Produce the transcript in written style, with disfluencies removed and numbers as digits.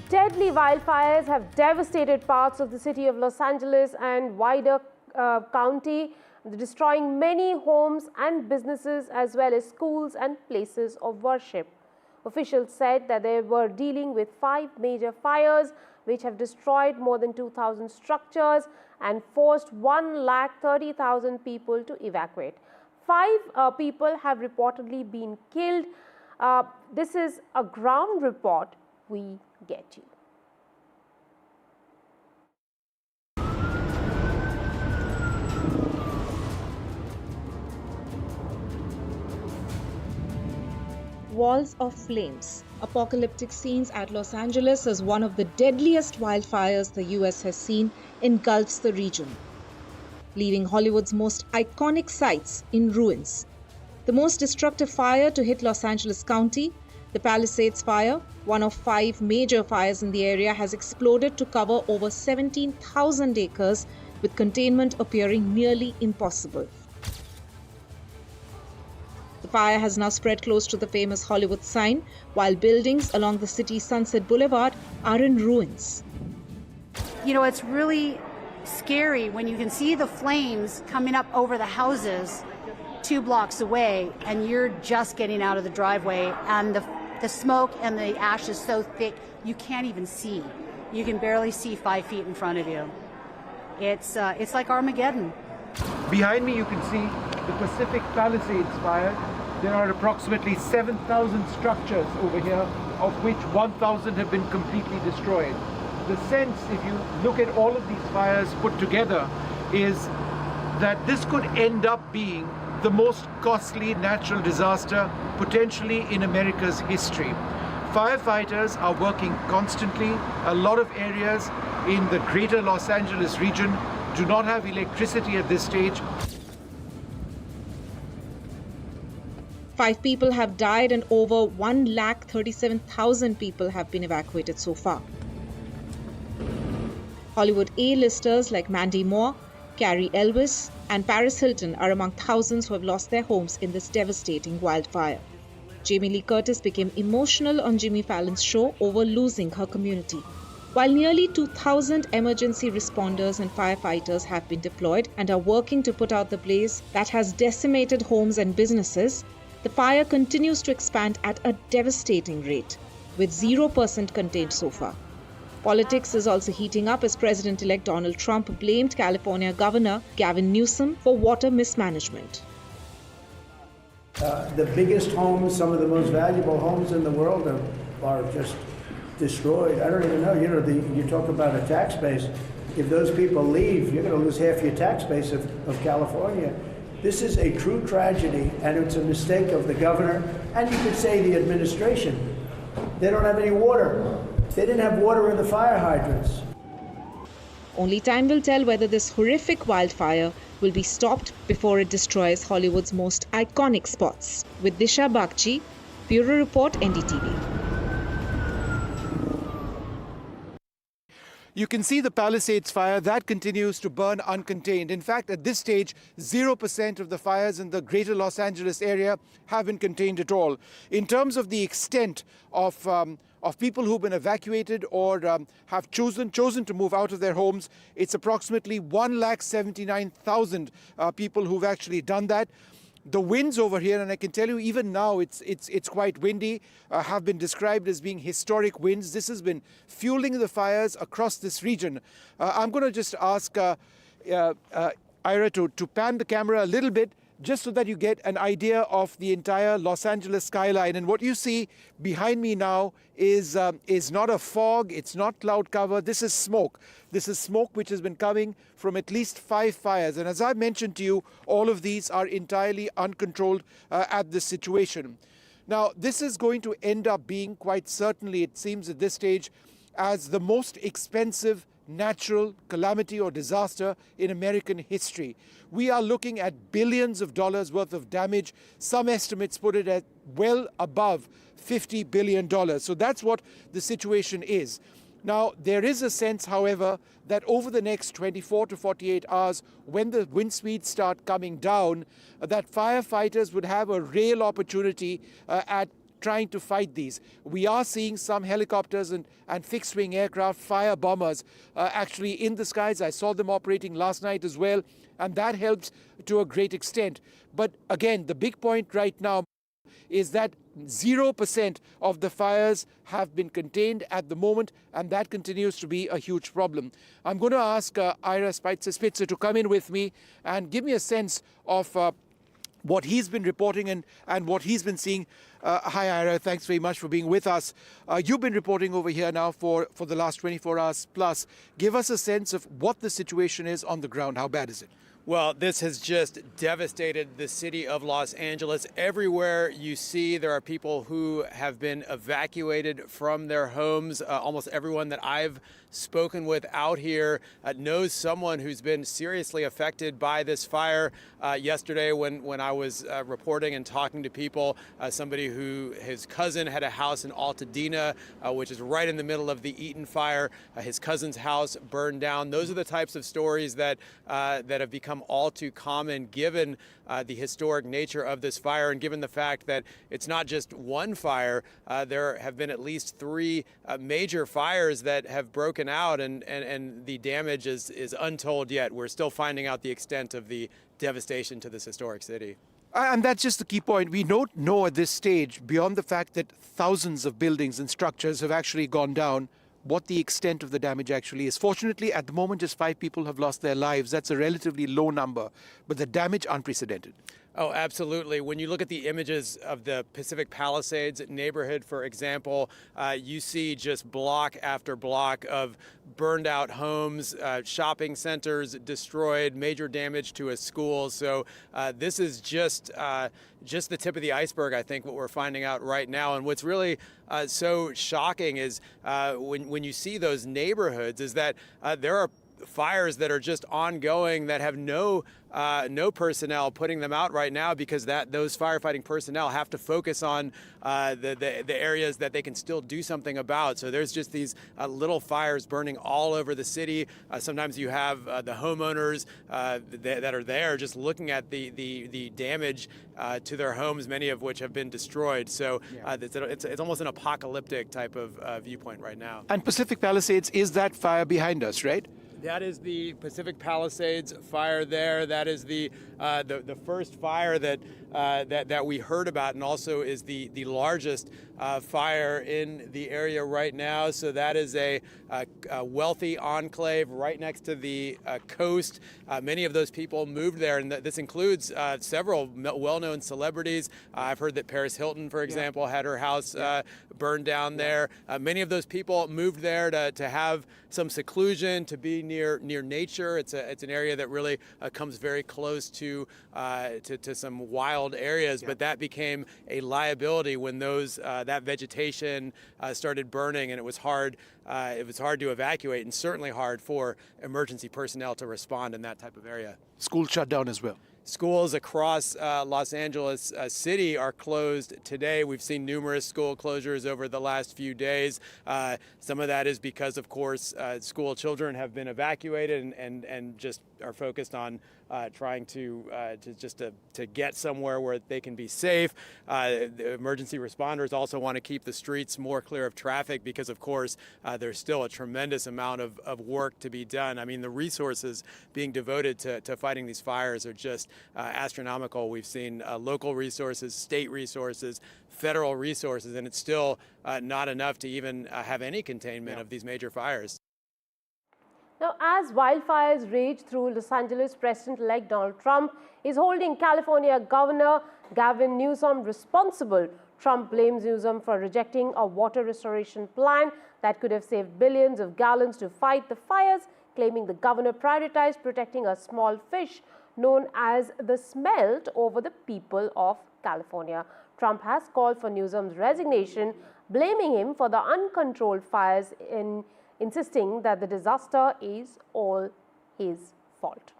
Deadly wildfires have devastated parts of the city of Los Angeles and wider county, destroying many homes and businesses as well as schools and places of worship. Officials said that they were dealing with 5 major fires which have destroyed more than 2,000 structures and forced 130,000 people to evacuate. 5 people have reportedly been killed. This is a ground report we get you. Walls of flames. Apocalyptic scenes at Los Angeles as one of the deadliest wildfires the US has seen engulfs the region, leaving Hollywood's most iconic sites in ruins. The most destructive fire to hit Los Angeles County, the Palisades Fire, one of 5 major fires in the area, has exploded to cover over 17,000 acres, with containment appearing nearly impossible. The fire has now spread close to the famous Hollywood sign, while buildings along the city's Sunset Boulevard are in ruins. You know, it's really scary when you can see the flames coming up over the houses 2 blocks away, and you're just getting out of the driveway, and the smoke and the ash is so thick you can't even see. You can barely see 5 feet in front of you. It's like Armageddon. Behind me you can see the Pacific Palisades fire. There are approximately 7,000 structures over here, of which 1,000 have been completely destroyed. The sense, if you look at all of these fires put together, is that this could end up being the most costly natural disaster potentially in America's history. Firefighters are working constantly. A lot of areas in the greater Los Angeles region do not have electricity at this stage. 5 people have died and over 137,000 people have been evacuated so far. Hollywood A-listers like Mandy Moore, Carrie Elwes, and Paris Hilton are among thousands who have lost their homes in this devastating wildfire. Jamie Lee Curtis became emotional on Jimmy Fallon's show over losing her community. While nearly 2,000 emergency responders and firefighters have been deployed and are working to put out the blaze that has decimated homes and businesses, the fire continues to expand at a devastating rate, with 0% contained so far. Politics is also heating up as President-elect Donald Trump blamed California Governor Gavin Newsom for water mismanagement. The biggest homes, some of the most valuable homes in the world are just destroyed. I don't even know, you talk about a tax base. If those people leave, you're going to lose half your tax base of California. This is a true tragedy, and it's a mistake of the governor, and you could say the administration. They don't have any water. They didn't have water in the fire hydrants. Only time will tell whether this horrific wildfire will be stopped before it destroys Hollywood's most iconic spots. With Disha Bagchi, Bureau Report, NDTV. You can see the Palisades fire that continues to burn uncontained. In fact, at this stage, 0% of the fires in the greater Los Angeles area have been contained at all. In terms of the extent of people who've been evacuated or have chosen to move out of their homes, it's approximately 179,000 people who've actually done that. The winds over here, and I can tell you even now it's quite windy, have been described as being historic winds. This has been fueling the fires across this region. I'm going to just ask Ira to pan the camera a little bit, just so that you get an idea of the entire Los Angeles skyline. And what you see behind me now is not a fog, it's not cloud cover, this is smoke. This is smoke which has been coming from at least 5 fires. And as I mentioned to you, all of these are entirely uncontrolled at this situation. Now, this is going to end up being, quite certainly, it seems at this stage, as the most expensive natural calamity or disaster in American history. We are looking at billions of dollars worth of damage. Some estimates put it at well above $50 billion. So that's what the situation is. Now, there is a sense, however, that over the next 24 to 48 hours, when the wind speeds start coming down, that firefighters would have a real opportunity at trying to fight these. We are seeing some helicopters and fixed-wing aircraft, fire bombers, actually in the skies. I saw them operating last night as well, and that helps to a great extent. But again, the big point right now is that 0% of the fires have been contained at the moment, and that continues to be a huge problem. I'm going to ask Ira Spitzer to come in with me and give me a sense of what he's been reporting and what he's been seeing. Hi, Ira. Thanks very much for being with us. You've been reporting over here now for the last 24 hours plus. Give us a sense of what the situation is on the ground. How bad is it? Well, this has just devastated the city of Los Angeles. Everywhere you see, there are people who have been evacuated from their homes. Almost everyone that I've spoken with out here knows someone who's been seriously affected by this fire. Yesterday, when I was reporting and talking to people, somebody who his cousin had a house in Altadena, which is right in the middle of the Eaton fire. His cousin's house burned down. Those are the types of stories that have become all too common given the historic nature of this fire and given the fact that it's not just one fire. There have been at least 3 major fires that have broken out, and the damage is untold yet. We're still finding out the extent of the devastation to this historic city. And that's just the key point. We don't know at this stage, beyond the fact that thousands of buildings and structures have actually gone down, what the extent of the damage actually is. Fortunately, at the moment, just 5 people have lost their lives. That's a relatively low number, but the damage unprecedented. Oh, absolutely. When you look at the images of the Pacific Palisades neighborhood, for example, you see just block after block of burned out homes, shopping centers destroyed, major damage to a school. So this is just the tip of the iceberg, I think, what we're finding out right now. And what's really so shocking is when you see those neighborhoods is that there are fires that are just ongoing that have no personnel putting them out right now because those firefighting personnel have to focus on the areas that they can still do something about. So there's just these little fires burning all over the city. Sometimes you have the homeowners that are there just looking at the damage to their homes, many of which have been destroyed. So it's almost an apocalyptic type of viewpoint right now. And Pacific Palisades is that fire behind us, right? That is the Pacific Palisades fire there. That is the first fire that we heard about, and also is the largest fire in the area right now. So that is a wealthy enclave right next to the coast. Many of those people moved there, and this includes several well-known celebrities. I've heard that Paris Hilton, for example, had her house burned down there. Many of those people moved there to have some seclusion, to be near nature. It's an area that really comes very close to some wild areas, but that became a liability when that vegetation started burning, and it was hard to evacuate, and certainly hard for emergency personnel to respond in that type of area. School shut down as well. Schools across Los Angeles City are closed today. We've seen numerous school closures over the last few days. Some of that is because, of course, school children have been evacuated and just are focused on trying to get somewhere where they can be safe. The emergency responders also want to keep the streets more clear of traffic because, of course, there's still a tremendous amount of work to be done. I mean, the resources being devoted to fighting these fires are just astronomical. We've seen local resources, state resources, federal resources, and it's still not enough to even have any containment of these major fires. Now, as wildfires rage through Los Angeles, President-elect Donald Trump is holding California Governor Gavin Newsom responsible. Trump blames Newsom for rejecting a water restoration plan that could have saved billions of gallons to fight the fires, claiming the governor prioritized protecting a small fish known as the smelt over the people of California. Trump has called for Newsom's resignation, blaming him for the uncontrolled fires, insisting that the disaster is all his fault.